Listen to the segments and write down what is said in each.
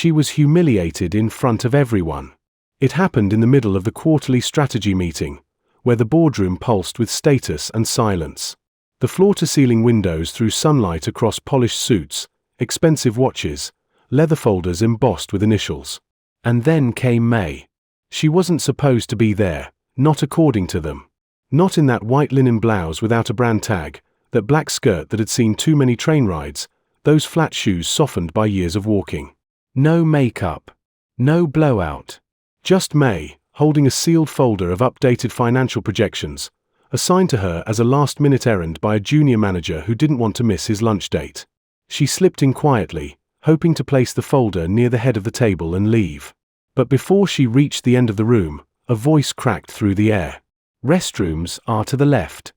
She was humiliated in front of everyone. It happened in the middle of the quarterly strategy meeting, where the boardroom pulsed with status and silence. The floor-to-ceiling windows threw sunlight across polished suits, expensive watches, leather folders embossed with initials. And then came May. She wasn't supposed to be there, not according to them. Not in that white linen blouse without a brand tag, that black skirt that had seen too many train rides, those flat shoes softened by years of walking. No makeup. No blowout. Just May, holding a sealed folder of updated financial projections, assigned to her as a last-minute errand by a junior manager who didn't want to miss his lunch date. She slipped in quietly, hoping to place the folder near the head of the table and leave. But before she reached the end of the room, a voice cracked through the air. Restrooms are to the left.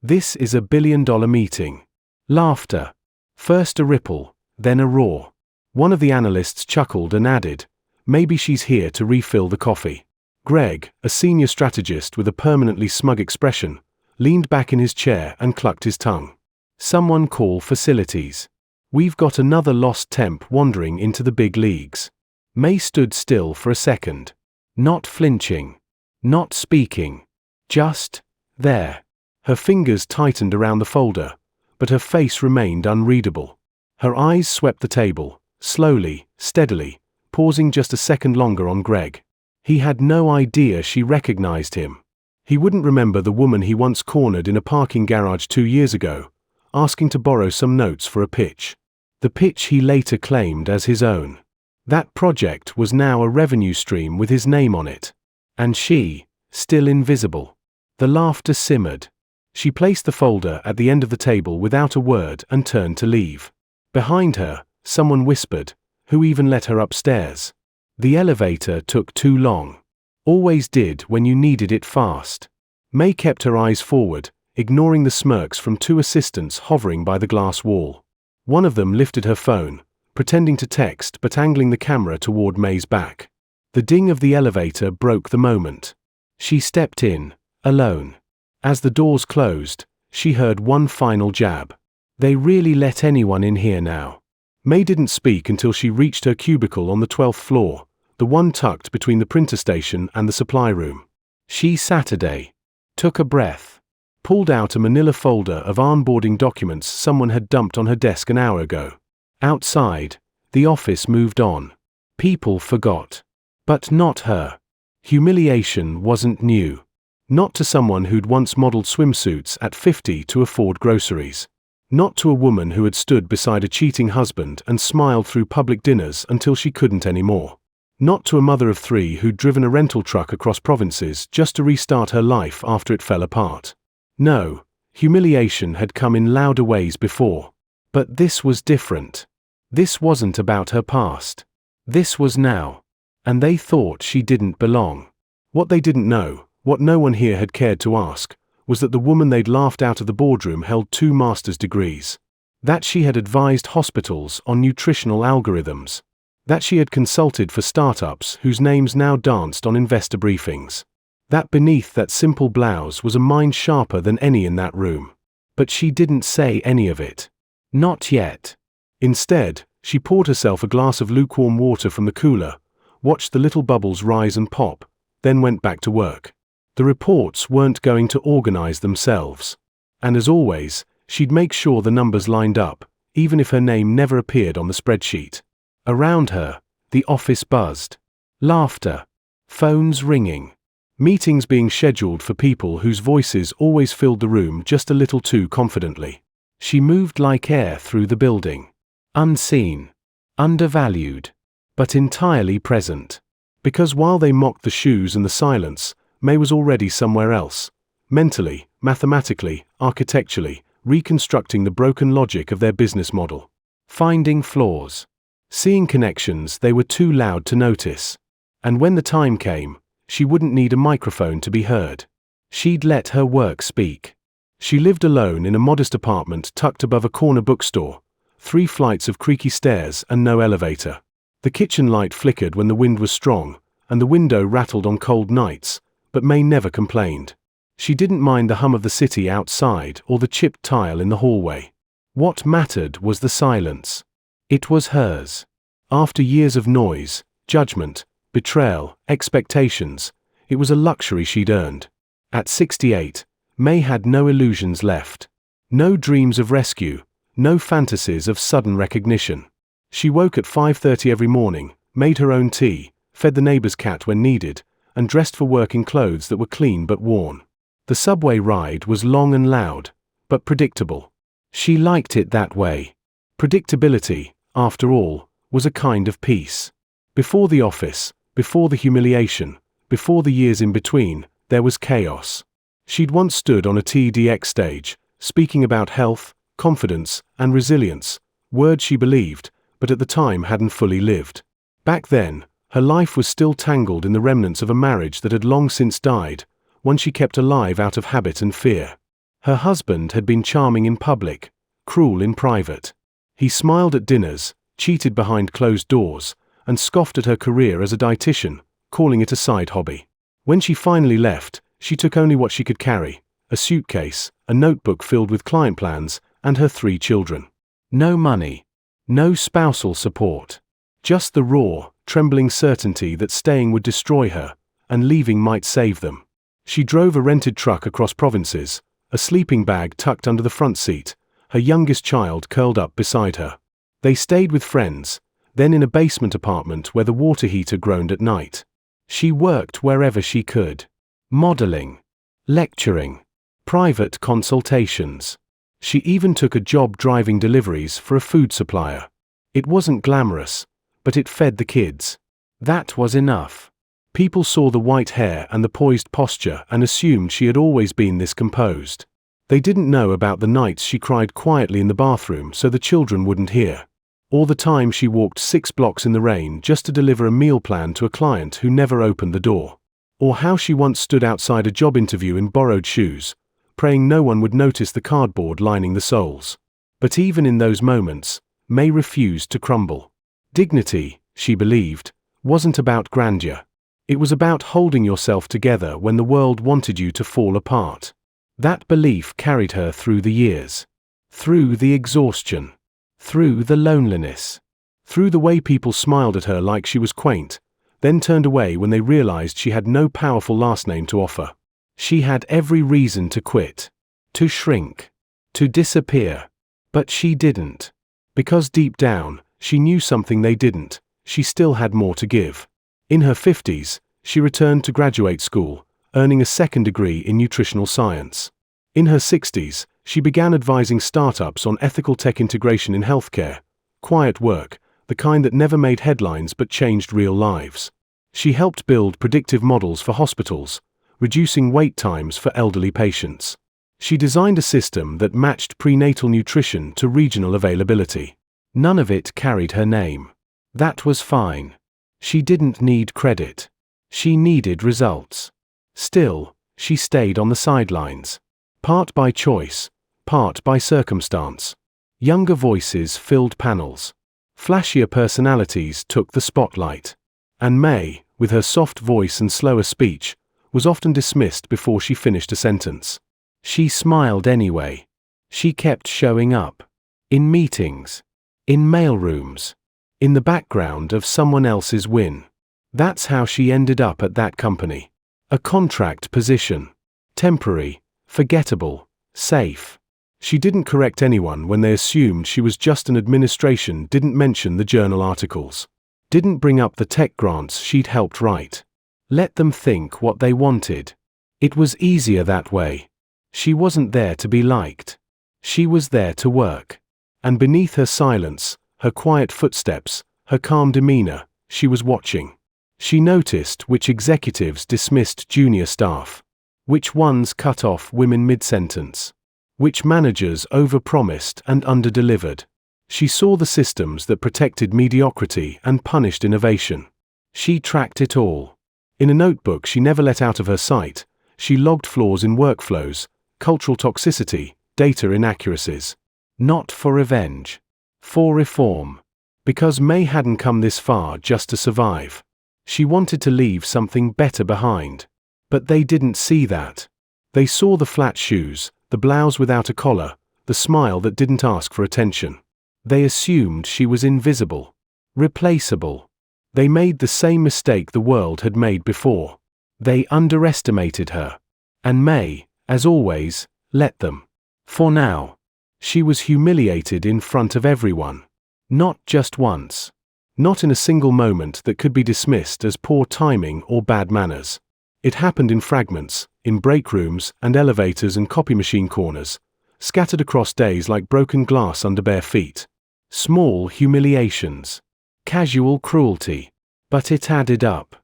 This is a billion-dollar meeting. Laughter. First a ripple, then a roar. One of the analysts chuckled and added, "Maybe she's here to refill the coffee." Greg, a senior strategist with a permanently smug expression, leaned back in his chair and clucked his tongue. "Someone call facilities. We've got another lost temp wandering into the big leagues." May stood still for a second. Not flinching. Not speaking. Just there. Her fingers tightened around the folder, but her face remained unreadable. Her eyes swept the table, slowly, steadily, pausing just a second longer on Greg. He had no idea she recognized him. He wouldn't remember the woman he once cornered in a parking garage 2 years ago, asking to borrow some notes for a pitch. The pitch he later claimed as his own. That project was now a revenue stream with his name on it. And she, still invisible. The laughter simmered. She placed the folder at the end of the table without a word and turned to leave. Behind her, someone whispered, "Who even let her upstairs?" The elevator took too long. Always did when you needed it fast. May kept her eyes forward, ignoring the smirks from 2 assistants hovering by the glass wall. One of them lifted her phone, pretending to text but angling the camera toward May's back. The ding of the elevator broke the moment. She stepped in, alone. As the doors closed, she heard one final jab. They really let anyone in here now. May didn't speak until she reached her cubicle on the 12th floor, the one tucked between the printer station and the supply room. She Saturday. Took a breath. Pulled out a manila folder of onboarding documents someone had dumped on her desk an hour ago. Outside, the office moved on. People forgot. But not her. Humiliation wasn't new. Not to someone who'd once modeled swimsuits at 50 to afford groceries. Not to a woman who had stood beside a cheating husband and smiled through public dinners until she couldn't anymore. Not to a mother of 3 who'd driven a rental truck across provinces just to restart her life after it fell apart. No, humiliation had come in louder ways before. But this was different. This wasn't about her past. This was now. And they thought she didn't belong. What they didn't know, what no one here had cared to ask, was that the woman they'd laughed out of the boardroom held 2 master's degrees. That she had advised hospitals on nutritional algorithms. That she had consulted for startups whose names now danced on investor briefings. That beneath that simple blouse was a mind sharper than any in that room. But she didn't say any of it. Not yet. Instead, she poured herself a glass of lukewarm water from the cooler, watched the little bubbles rise and pop, then went back to work. The reports weren't going to organize themselves. And as always, she'd make sure the numbers lined up, even if her name never appeared on the spreadsheet. Around her, the office buzzed. Laughter. Phones ringing. Meetings being scheduled for people whose voices always filled the room just a little too confidently. She moved like air through the building. Unseen. Undervalued. But entirely present. Because while they mocked the shoes and the silence, May was already somewhere else. Mentally, mathematically, architecturally, reconstructing the broken logic of their business model. Finding flaws. Seeing connections they were too loud to notice. And when the time came, she wouldn't need a microphone to be heard. She'd let her work speak. She lived alone in a modest apartment tucked above a corner bookstore, 3 flights of creaky stairs and no elevator. The kitchen light flickered when the wind was strong, and the window rattled on cold nights, but May never complained. She didn't mind the hum of the city outside or the chipped tile in the hallway. What mattered was the silence. It was hers. After years of noise, judgment, betrayal, expectations, it was a luxury she'd earned. At 68, Maye had no illusions left. No dreams of rescue, no fantasies of sudden recognition. She woke at 5:30 every morning, made her own tea, fed the neighbor's cat when needed, and dressed for work in clothes that were clean but worn. The subway ride was long and loud, but predictable. She liked it that way. Predictability, after all, was a kind of peace. Before the office, before the humiliation, before the years in between, there was chaos. She'd once stood on a TEDx stage, speaking about health, confidence, and resilience, words she believed, but at the time hadn't fully lived. Back then, her life was still tangled in the remnants of a marriage that had long since died, one she kept alive out of habit and fear. Her husband had been charming in public, cruel in private. He smiled at dinners, cheated behind closed doors, and scoffed at her career as a dietitian, calling it a side hobby. When she finally left, she took only what she could carry: a suitcase, a notebook filled with client plans, and her 3 children. No money. No spousal support. Just the raw, trembling certainty that staying would destroy her, and leaving might save them. She drove a rented truck across provinces, a sleeping bag tucked under the front seat, her youngest child curled up beside her. They stayed with friends, then in a basement apartment where the water heater groaned at night. She worked wherever she could. Modeling, lecturing, private consultations. She even took a job driving deliveries for a food supplier. It wasn't glamorous, but it fed the kids. That was enough. People saw the white hair and the poised posture and assumed she had always been this composed. They didn't know about the nights she cried quietly in the bathroom so the children wouldn't hear. Or the time she walked 6 blocks in the rain just to deliver a meal plan to a client who never opened the door. Or how she once stood outside a job interview in borrowed shoes, praying no one would notice the cardboard lining the soles. But even in those moments, Maye refused to crumble. Dignity, she believed, wasn't about grandeur. It was about holding yourself together when the world wanted you to fall apart. That belief carried her through the years. Through the exhaustion. Through the loneliness. Through the way people smiled at her like she was quaint, then turned away when they realized she had no powerful last name to offer. She had every reason to quit. To shrink. To disappear. But she didn't. Because deep down, she knew something they didn't: she still had more to give. In her 50s, she returned to graduate school, earning a 2nd degree in nutritional science. In her 60s, she began advising startups on ethical tech integration in healthcare, quiet work, the kind that never made headlines but changed real lives. She helped build predictive models for hospitals, reducing wait times for elderly patients. She designed a system that matched prenatal nutrition to regional availability. None of it carried her name. That was fine. She didn't need credit. She needed results. Still, she stayed on the sidelines. Part by choice, part by circumstance. Younger voices filled panels. Flashier personalities took the spotlight. And Maye, with her soft voice and slower speech, was often dismissed before she finished a sentence. She smiled anyway. She kept showing up. In meetings. In mailrooms. In the background of someone else's win. That's how she ended up at that company. A contract position. Temporary, forgettable, safe. She didn't correct anyone when they assumed she was just an administration, didn't mention the journal articles. Didn't bring up the tech grants she'd helped write. Let them think what they wanted. It was easier that way. She wasn't there to be liked. She was there to work. And beneath her silence, her quiet footsteps, her calm demeanor, she was watching. She noticed which executives dismissed junior staff, which ones cut off women mid-sentence, which managers overpromised and underdelivered. She saw the systems that protected mediocrity and punished innovation. She tracked it all. In a notebook she never let out of her sight, she logged flaws in workflows, cultural toxicity, data inaccuracies. Not for revenge. For reform. Because Maye hadn't come this far just to survive. She wanted to leave something better behind. But they didn't see that. They saw the flat shoes, the blouse without a collar, the smile that didn't ask for attention. They assumed she was invisible. Replaceable. They made the same mistake the world had made before. They underestimated her. And May, as always, let them. For now. She was humiliated in front of everyone. Not just once. Not in a single moment that could be dismissed as poor timing or bad manners. It happened in fragments, in break rooms and elevators and copy machine corners, scattered across days like broken glass under bare feet. Small humiliations. Casual cruelty. But it added up.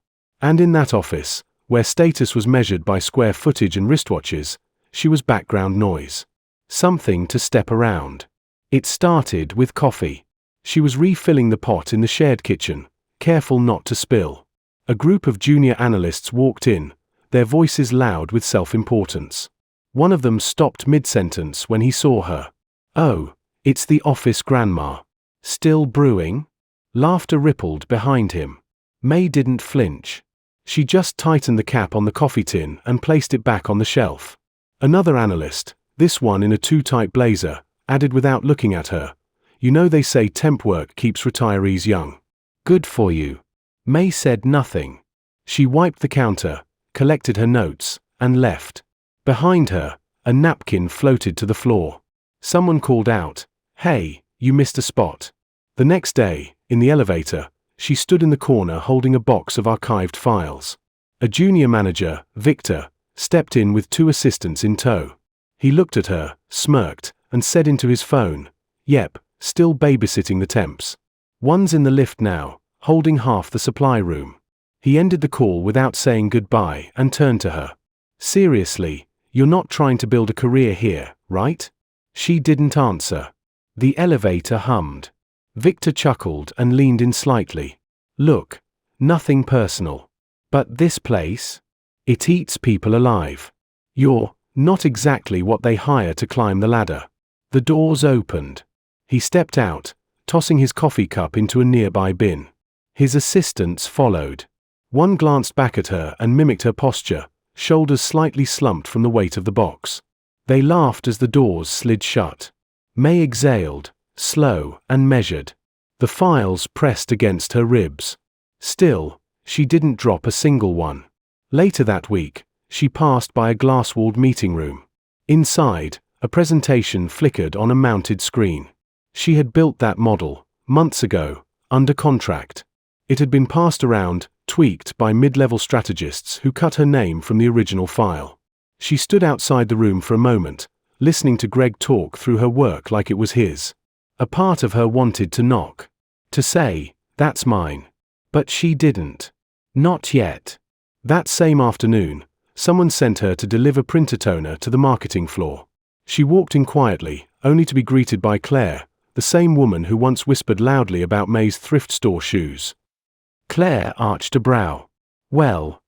And in that office, where status was measured by square footage and wristwatches, she was background noise. Something to step around. It started with coffee. She was refilling the pot in the shared kitchen, careful not to spill. A group of junior analysts walked in, their voices loud with self-importance. One of them stopped mid-sentence when he saw her. "Oh, it's the office grandma. Still brewing?" Laughter rippled behind him. May didn't flinch. She just tightened the cap on the coffee tin and placed it back on the shelf. Another analyst, this one in a too-tight blazer, added without looking at her, "You know they say temp work keeps retirees young. Good for you." May said nothing. She wiped the counter, collected her notes, and left. Behind her, a napkin floated to the floor. Someone called out, "Hey, you missed a spot." The next day, in the elevator, she stood in the corner holding a box of archived files. A junior manager, Victor, stepped in with 2 assistants in tow. He looked at her, smirked, and said into his phone, "Yep, still babysitting the temps. One's in the lift now, holding half the supply room." He ended the call without saying goodbye and turned to her. "Seriously, you're not trying to build a career here, right?" She didn't answer. The elevator hummed. Victor chuckled and leaned in slightly. "Look, nothing personal. But this place? It eats people alive. You're not exactly what they hire to climb the ladder." The doors opened. He stepped out, tossing his coffee cup into a nearby bin. His assistants followed. One glanced back at her and mimicked her posture, shoulders slightly slumped from the weight of the box. They laughed as the doors slid shut. May exhaled, slow and measured. The files pressed against her ribs. Still, she didn't drop a single one. Later that week, she passed by a glass-walled meeting room. Inside, a presentation flickered on a mounted screen. She had built that model, months ago, under contract. It had been passed around, tweaked by mid-level strategists who cut her name from the original file. She stood outside the room for a moment, listening to Greg talk through her work like it was his. A part of her wanted to knock. To say, "That's mine." But she didn't. Not yet. That same afternoon, someone sent her to deliver printer toner to the marketing floor. She walked in quietly, only to be greeted by Claire, the same woman who once whispered loudly about May's thrift store shoes. Claire arched a brow. Well,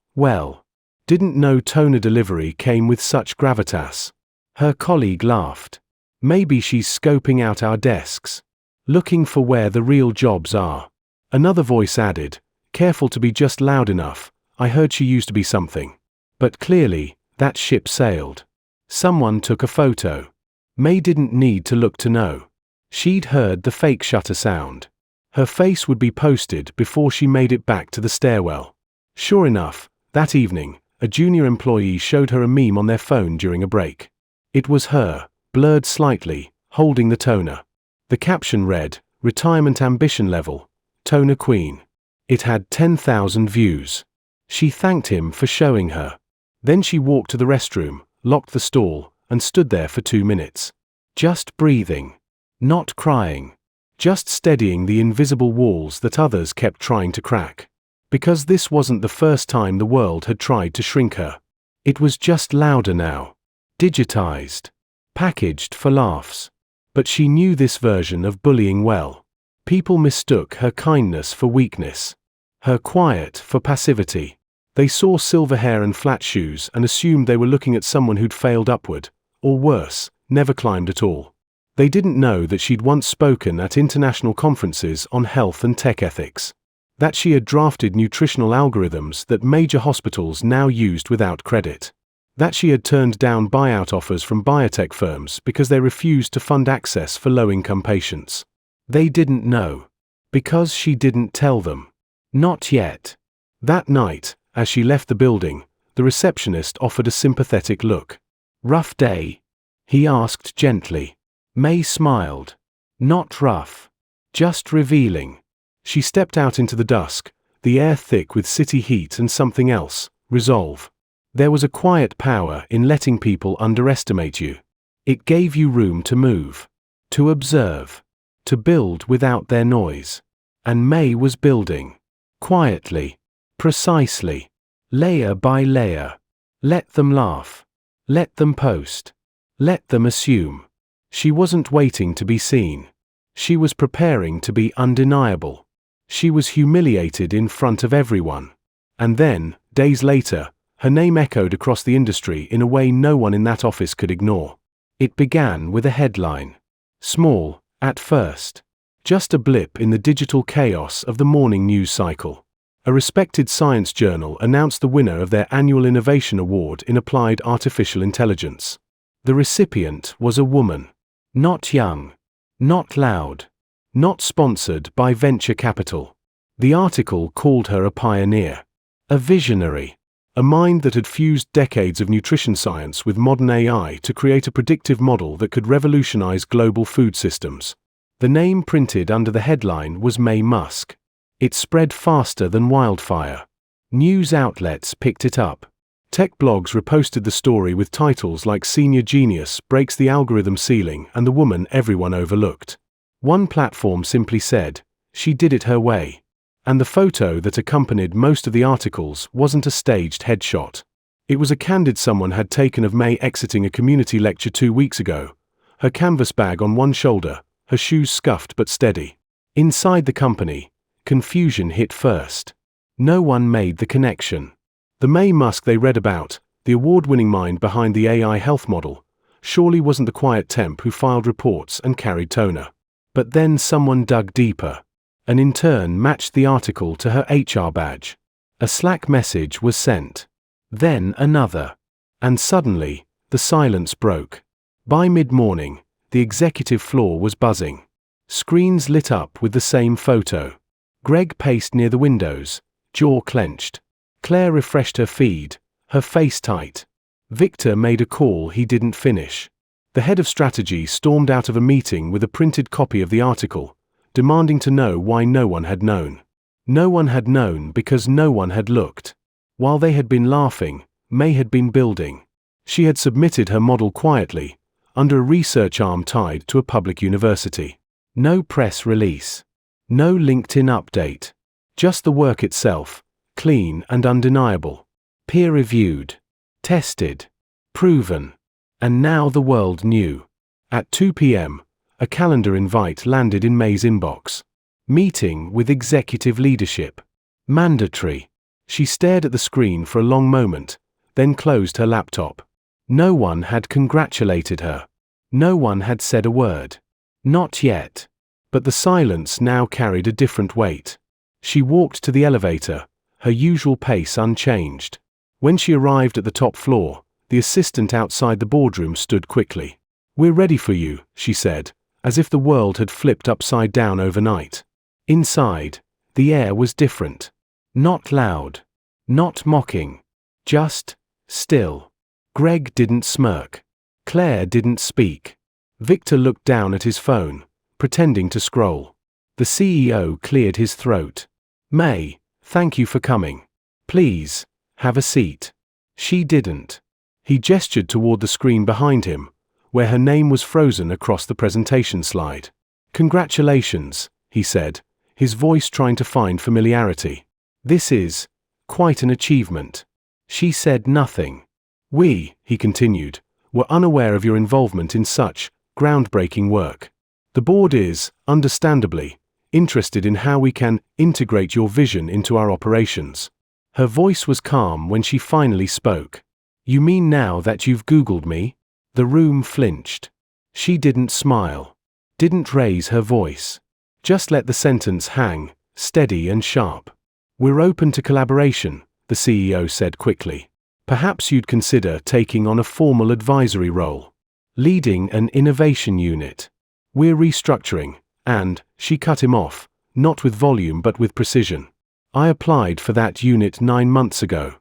didn't know toner delivery came with such gravitas. Her colleague laughed. "Maybe she's scoping out our desks. Looking for where the real jobs are." Another voice added, "Careful to be just loud enough, I heard she used to be something." But clearly, that ship sailed. Someone took a photo. May didn't need to look to know. She'd heard the fake shutter sound. Her face would be posted before she made it back to the stairwell. Sure enough, that evening, a junior employee showed her a meme on their phone during a break. It was her, blurred slightly, holding the toner. The caption read, "Retirement ambition level, toner queen." It had 10,000 views. She thanked him for showing her. Then she walked to the restroom, locked the stall, and stood there for 2 minutes. Just breathing. Not crying. Just steadying the invisible walls that others kept trying to crack. Because this wasn't the first time the world had tried to shrink her. It was just louder now. Digitized. Packaged for laughs. But she knew this version of bullying well. People mistook her kindness for weakness. Her quiet for passivity. They saw silver hair and flat shoes and assumed they were looking at someone who'd failed upward, or worse, never climbed at all. They didn't know that she'd once spoken at international conferences on health and tech ethics. That she had drafted nutritional algorithms that major hospitals now used without credit. That she had turned down buyout offers from biotech firms because they refused to fund access for low-income patients. They didn't know. Because she didn't tell them. Not yet. That night, as she left the building, the receptionist offered a sympathetic look. "Rough day?" he asked gently. May smiled. "Not rough. Just revealing." She stepped out into the dusk, the air thick with city heat and something else, resolve. There was a quiet power in letting people underestimate you. It gave you room to move, to observe, to build without their noise. And May was building. Quietly. Precisely. Layer by layer. Let them laugh. Let them post. Let them assume. She wasn't waiting to be seen. She was preparing to be undeniable. She was humiliated in front of everyone. And then, days later, her name echoed across the industry in a way no one in that office could ignore. It began with a headline. Small, at first. Just a blip in the digital chaos of the morning news cycle. A respected science journal announced the winner of their annual Innovation Award in Applied Artificial Intelligence. The recipient was a woman. Not young. Not loud. Not sponsored by venture capital. The article called her a pioneer. A visionary. A mind that had fused decades of nutrition science with modern AI to create a predictive model that could revolutionize global food systems. The name printed under the headline was Maye Musk. It spread faster than wildfire. News outlets picked it up. Tech blogs reposted the story with titles like "Senior Genius Breaks the Algorithm Ceiling" and "The Woman Everyone Overlooked." One platform simply said, "She did it her way." And the photo that accompanied most of the articles wasn't a staged headshot. It was a candid someone had taken of May exiting a community lecture 2 weeks ago, her canvas bag on one shoulder, her shoes scuffed but steady. Inside the company, confusion hit first. No one made the connection. The Maye Musk they read about, the award-winning mind behind the AI health model, surely wasn't the quiet temp who filed reports and carried toner. But then someone dug deeper. An intern matched the article to her HR badge. A Slack message was sent. Then another. And suddenly, the silence broke. By mid-morning, the executive floor was buzzing. Screens lit up with the same photo. Greg paced near the windows, jaw clenched. Claire refreshed her feed, her face tight. Victor made a call he didn't finish. The head of strategy stormed out of a meeting with a printed copy of the article, demanding to know why no one had known. No one had known because no one had looked. While they had been laughing, May had been building. She had submitted her model quietly, under a research arm tied to a public university. No press release. No LinkedIn update. Just the work itself, clean and undeniable. Peer-reviewed. Tested. Proven. And now the world knew. At 2 p.m., a calendar invite landed in May's inbox. Meeting with executive leadership. Mandatory. She stared at the screen for a long moment, then closed her laptop. No one had congratulated her. No one had said a word. Not yet. But the silence now carried a different weight. She walked to the elevator, her usual pace unchanged. When she arrived at the top floor, the assistant outside the boardroom stood quickly. "We're ready for you," she said, as if the world had flipped upside down overnight. Inside, the air was different. Not loud. Not mocking. Just still. Greg didn't smirk. Claire didn't speak. Victor looked down at his phone, pretending to scroll. The CEO cleared his throat. "May, thank you for coming. Please, have a seat." She didn't. He gestured toward the screen behind him, where her name was frozen across the presentation slide. "Congratulations," he said, his voice trying to find familiarity. "This is quite an achievement." She said nothing. "We," he continued, "were unaware of your involvement in such groundbreaking work. The board is, understandably, interested in how we can integrate your vision into our operations." Her voice was calm when she finally spoke. "You mean now that you've Googled me?" The room flinched. She didn't smile. Didn't raise her voice. Just let the sentence hang, steady and sharp. "We're open to collaboration," the CEO said quickly. "Perhaps you'd consider taking on a formal advisory role. Leading an innovation unit. We're restructuring," and, she cut him off, Not with volume but with precision. I applied for that unit 9 months ago.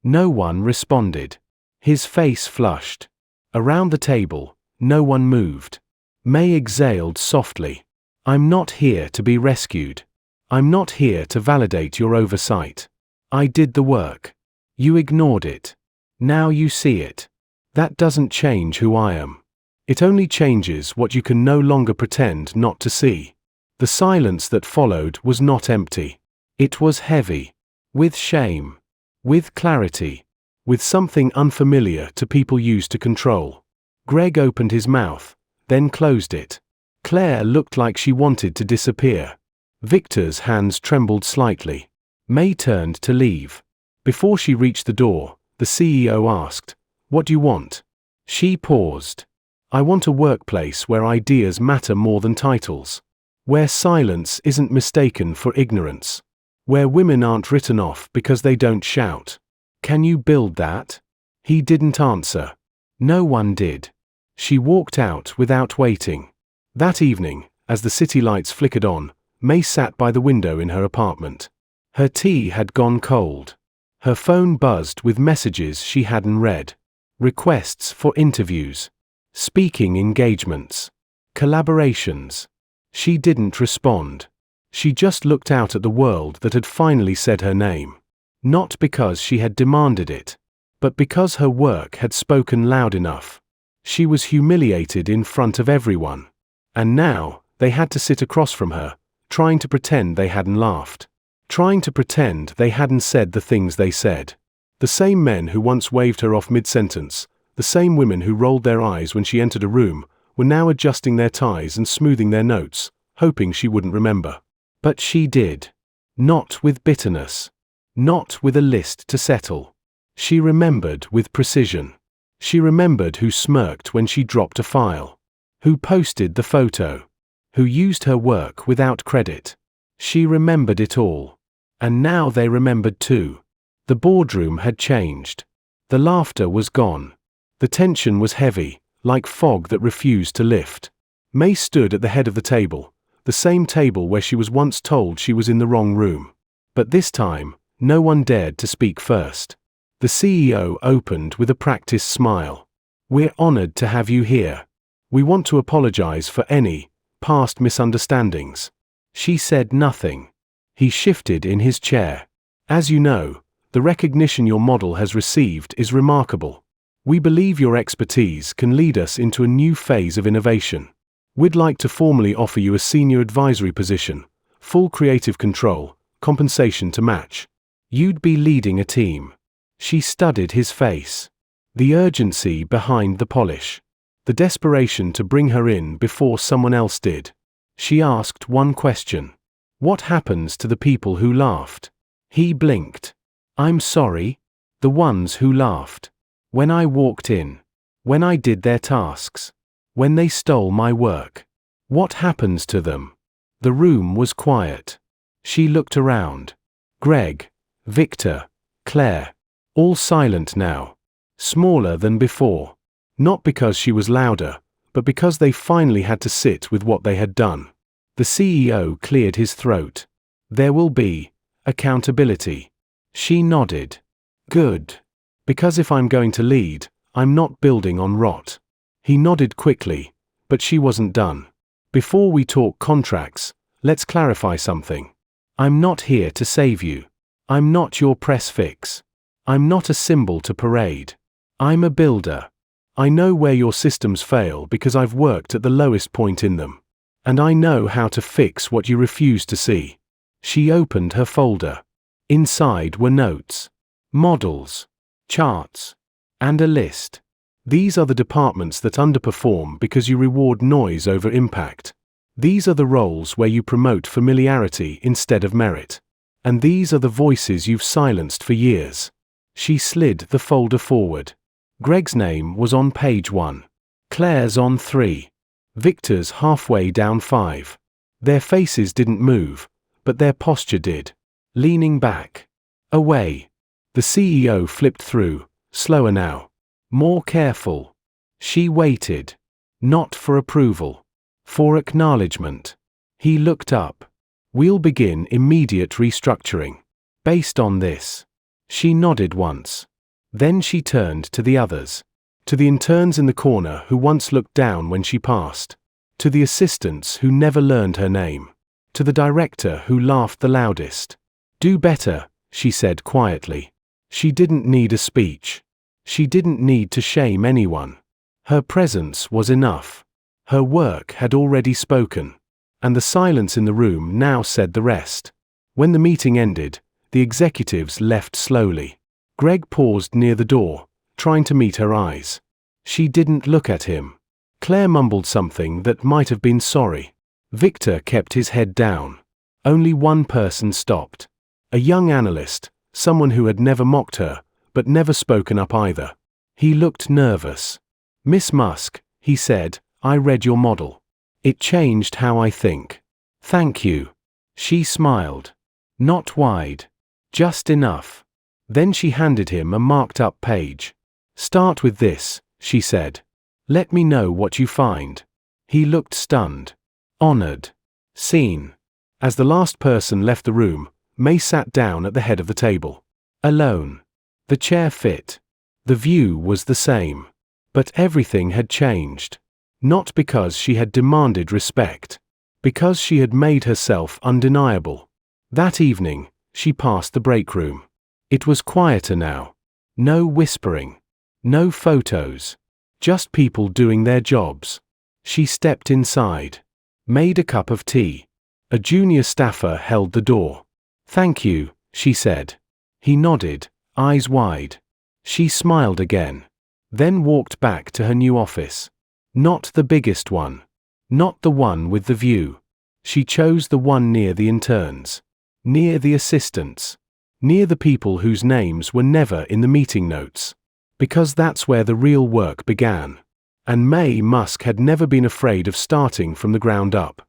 No one responded. His face flushed. Around the table, no one moved. May exhaled softly. I'm not here to be rescued. I'm not here to validate your oversight. I did the work. You ignored it. Now you see it. That doesn't change who I am. It only changes what you can no longer pretend not to see. The silence that followed was not empty. It was heavy. With shame. With clarity. With something unfamiliar to people used to control. Greg opened his mouth, then closed it. Claire looked like she wanted to disappear. Victor's hands trembled slightly. May turned to leave. Before she reached the door, the CEO asked, "What do you want?" She paused. "I want a workplace where ideas matter more than titles. Where silence isn't mistaken for ignorance. Where women aren't written off because they don't shout. Can you build that?" He didn't answer. No one did. She walked out without waiting. That evening, as the city lights flickered on, May sat by the window in her apartment. Her tea had gone cold. Her phone buzzed with messages she hadn't read. Requests for interviews. Speaking engagements. Collaborations. She didn't respond. She just looked out at the world that had finally said her name. Not because she had demanded it, but because her work had spoken loud enough. She was humiliated in front of everyone. And now, they had to sit across from her, trying to pretend they hadn't laughed. Trying to pretend they hadn't said the things they said. The same men who once waved her off mid-sentence, the same women who rolled their eyes when she entered a room, were now adjusting their ties and smoothing their notes, hoping she wouldn't remember. But she did. Not with bitterness. Not with a list to settle. She remembered with precision. She remembered who smirked when she dropped a file. Who posted the photo. Who used her work without credit. She remembered it all. And now they remembered too. The boardroom had changed. The laughter was gone. The tension was heavy, like fog that refused to lift. May stood at the head of the table, the same table where she was once told she was in the wrong room. But this time, no one dared to speak first. The CEO opened with a practiced smile. "We're honored to have you here. We want to apologize for any past misunderstandings." She said nothing. He shifted in his chair. "As you know, the recognition your model has received is remarkable. We believe your expertise can lead us into a new phase of innovation. We'd like to formally offer you a senior advisory position, full creative control, compensation to match. You'd be leading a team." She studied his face. The urgency behind the polish. The desperation to bring her in before someone else did. She asked one question. "What happens to the people who laughed?" He blinked. "I'm sorry. The ones who laughed. When I walked in. When I did their tasks. When they stole my work. What happens to them?" The room was quiet. She looked around. Greg, Victor, Claire. All silent now. Smaller than before. Not because she was louder, but because they finally had to sit with what they had done. The CEO cleared his throat. "There will be accountability." She nodded. "Good. Because if I'm going to lead, I'm not building on rot." He nodded quickly, but she wasn't done. "Before we talk contracts, let's clarify something. I'm not here to save you. I'm not your press fix. I'm not a symbol to parade. I'm a builder. I know where your systems fail because I've worked at the lowest point in them. And I know how to fix what you refuse to see." She opened her folder. Inside were notes, models, charts, and a list. "These are the departments that underperform because you reward noise over impact. These are the roles where you promote familiarity instead of merit. And these are the voices you've silenced for years." She slid the folder forward. Greg's name was on page 1. Claire's on 3. Victor's halfway down 5. Their faces didn't move, but their posture did. Leaning back. Away. The CEO flipped through, slower now. More careful. She waited. Not for approval. For acknowledgement. He looked up. We'll begin immediate restructuring. Based on this. She nodded once. Then she turned to the others. To the interns in the corner who once looked down when she passed. To the assistants who never learned her name. To the director who laughed the loudest. Do better, she said quietly. She didn't need a speech. She didn't need to shame anyone. Her presence was enough. Her work had already spoken. And the silence in the room now said the rest. When the meeting ended, the executives left slowly. Greg paused near the door, trying to meet her eyes. She didn't look at him. Claire mumbled something that might have been sorry. Victor kept his head down. Only one person stopped. A young analyst, someone who had never mocked her, but never spoken up either. He looked nervous. Miss Musk, he said, I read your model. It changed how I think. Thank you. She smiled. Not wide. Just enough. Then she handed him a marked-up page. Start with this, she said. Let me know what you find. He looked stunned. Honored. Seen. As the last person left the room, Maye sat down at the head of the table. Alone. The chair fit. The view was the same. But everything had changed. Not because she had demanded respect. Because she had made herself undeniable. That evening, she passed the break room. It was quieter now. No whispering. No photos. Just people doing their jobs. She stepped inside. Made a cup of tea. A junior staffer held the door. Thank you, she said. He nodded, eyes wide. She smiled again. Then walked back to her new office. Not the biggest one. Not the one with the view. She chose the one near the interns. Near the assistants. Near the people whose names were never in the meeting notes. Because that's where the real work began. And Maye Musk had never been afraid of starting from the ground up.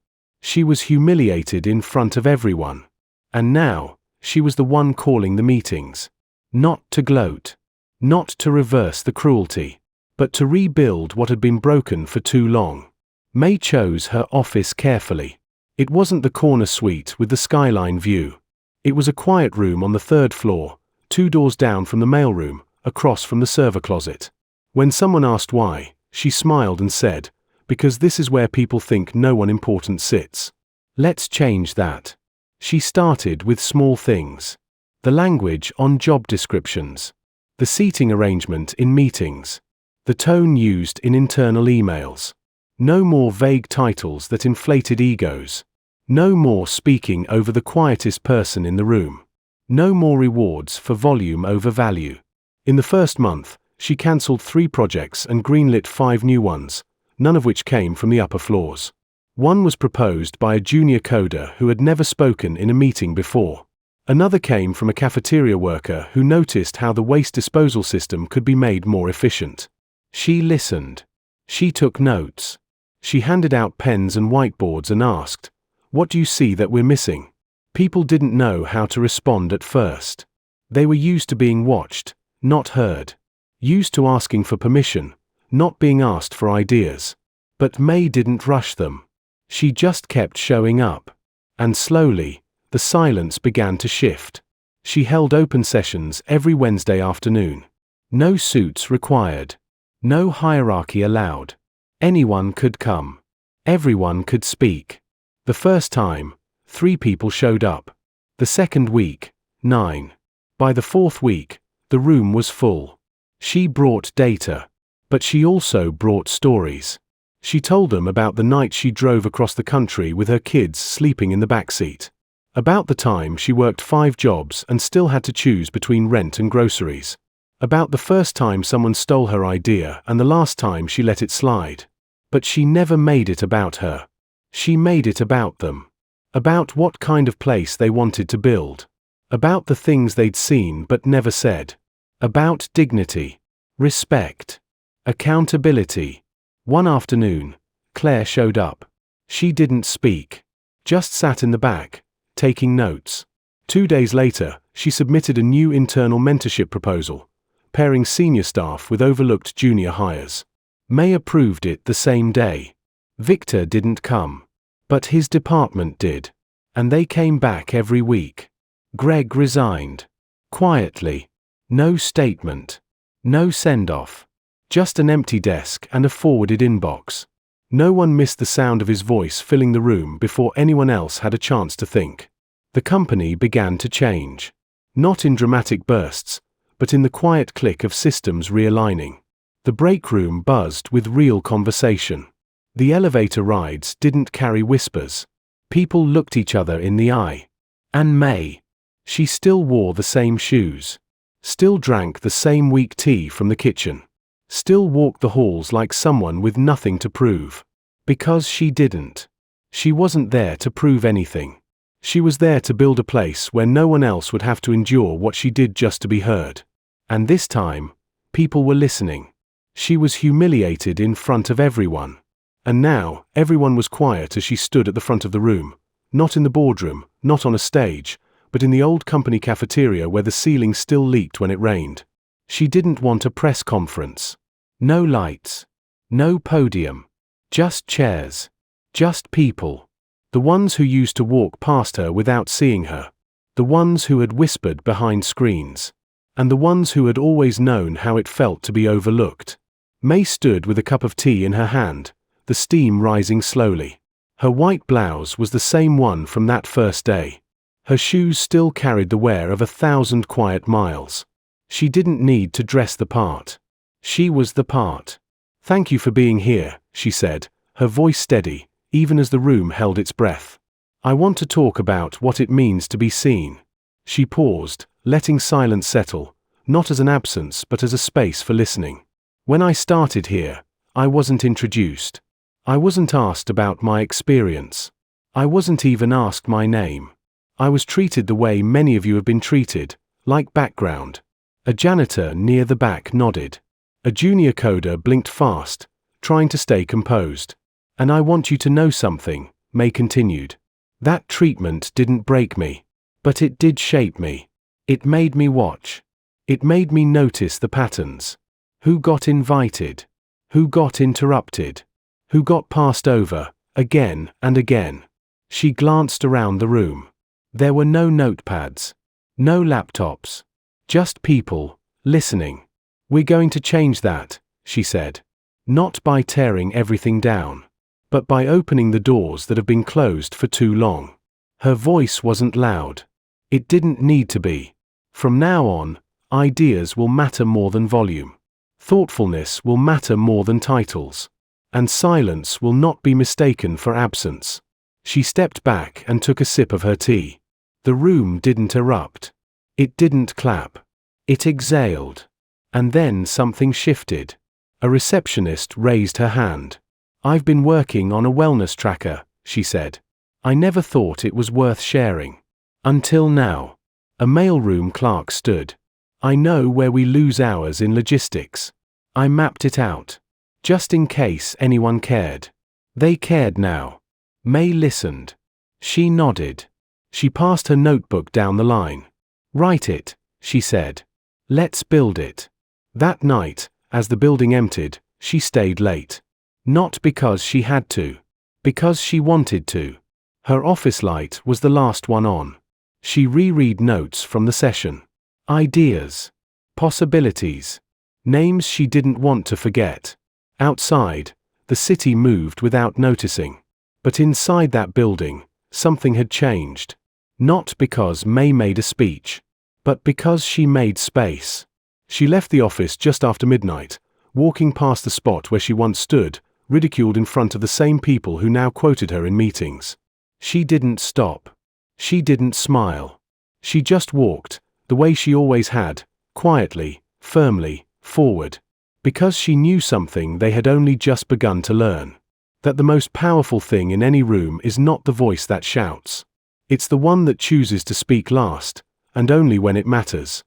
She was humiliated in front of everyone. And now, she was the one calling the meetings. Not to gloat. Not to reverse the cruelty. But to rebuild what had been broken for too long. Maye chose her office carefully. It wasn't the corner suite with the skyline view. It was a quiet room on the 3rd floor, 2 doors down from the mailroom, across from the server closet. When someone asked why, she smiled and said, because this is where people think no one important sits. Let's change that. She started with small things. The language on job descriptions. The seating arrangement in meetings. The tone used in internal emails. No more vague titles that inflated egos. No more speaking over the quietest person in the room. No more rewards for volume over value. In the first month, she cancelled 3 projects and greenlit 5 new ones, none of which came from the upper floors. One was proposed by a junior coder who had never spoken in a meeting before. Another came from a cafeteria worker who noticed how the waste disposal system could be made more efficient. She listened. She took notes. She handed out pens and whiteboards and asked, "What do you see that we're missing?" People didn't know how to respond at first. They were used to being watched, not heard. Used to asking for permission, not being asked for ideas. But Maye didn't rush them. She just kept showing up. And slowly, the silence began to shift. She held open sessions every Wednesday afternoon. No suits required. No hierarchy allowed. Anyone could come. Everyone could speak. The first time, 3 people showed up. The second week, 9. By the 4th week, the room was full. She brought data. But she also brought stories. She told them about the night she drove across the country with her kids sleeping in the backseat. About the time she worked 5 jobs and still had to choose between rent and groceries. About the first time someone stole her idea and the last time she let it slide. But she never made it about her. She made it about them. About what kind of place they wanted to build. About the things they'd seen but never said. About dignity. Respect. Accountability. One afternoon, Claire showed up. She didn't speak. Just sat in the back, taking notes. 2 days later, she submitted a new internal mentorship proposal, pairing senior staff with overlooked junior hires. Maye approved it the same day. Victor didn't come. But his department did. And they came back every week. Greg resigned. Quietly. No statement. No send-off. Just an empty desk and a forwarded inbox. No one missed the sound of his voice filling the room before anyone else had a chance to think. The company began to change. Not in dramatic bursts, but in the quiet click of systems realigning. The break room buzzed with real conversation. The elevator rides didn't carry whispers. People looked each other in the eye. And May. She still wore the same shoes. Still drank the same weak tea from the kitchen. Still walked the halls like someone with nothing to prove. Because she didn't. She wasn't there to prove anything. She was there to build a place where no one else would have to endure what she did just to be heard. And this time, people were listening. She was humiliated in front of everyone. And now, everyone was quiet as she stood at the front of the room. Not in the boardroom, not on a stage, but in the old company cafeteria where the ceiling still leaked when it rained. She didn't want a press conference. No lights. No podium. Just chairs. Just people. The ones who used to walk past her without seeing her. The ones who had whispered behind screens. And the ones who had always known how it felt to be overlooked. May stood with a cup of tea in her hand, the steam rising slowly. Her white blouse was the same one from that first day. Her shoes still carried the wear of 1,000 quiet miles. She didn't need to dress the part. She was the part. "Thank you for being here," she said, her voice steady, even as the room held its breath. "I want to talk about what it means to be seen." She paused, letting silence settle, not as an absence but as a space for listening. "When I started here, I wasn't introduced. I wasn't asked about my experience. I wasn't even asked my name. I was treated the way many of you have been treated, like background." A janitor near the back nodded. A junior coder blinked fast, trying to stay composed. "And I want you to know something," May continued. "That treatment didn't break me. But it did shape me. It made me watch. It made me notice the patterns. Who got invited? Who got interrupted? Who got passed over, again and again?" She glanced around the room. There were no notepads. No laptops. Just people, listening. "We're going to change that," she said. "Not by tearing everything down. But by opening the doors that have been closed for too long." Her voice wasn't loud. It didn't need to be. "From now on, ideas will matter more than volume. Thoughtfulness will matter more than titles. And silence will not be mistaken for absence." She stepped back and took a sip of her tea. The room didn't erupt. It didn't clap. It exhaled. And then something shifted. A receptionist raised her hand. "I've been working on a wellness tracker," she said. "I never thought it was worth sharing. Until now." A mailroom clerk stood. "I know where we lose hours in logistics. I mapped it out. Just in case anyone cared." They cared now. May listened. She nodded. She passed her notebook down the line. "Write it," she said. "Let's build it." That night, as the building emptied, she stayed late. Not because she had to. Because she wanted to. Her office light was the last one on. She reread notes from the session. Ideas. Possibilities. Names she didn't want to forget. Outside, the city moved without noticing. But inside that building, something had changed. Not because May made a speech, but because she made space. She left the office just after midnight, walking past the spot where she once stood, ridiculed in front of the same people who now quoted her in meetings. She didn't stop. She didn't smile. She just walked, the way she always had, quietly, firmly, forward. Because she knew something they had only just begun to learn. That the most powerful thing in any room is not the voice that shouts. It's the one that chooses to speak last, and only when it matters.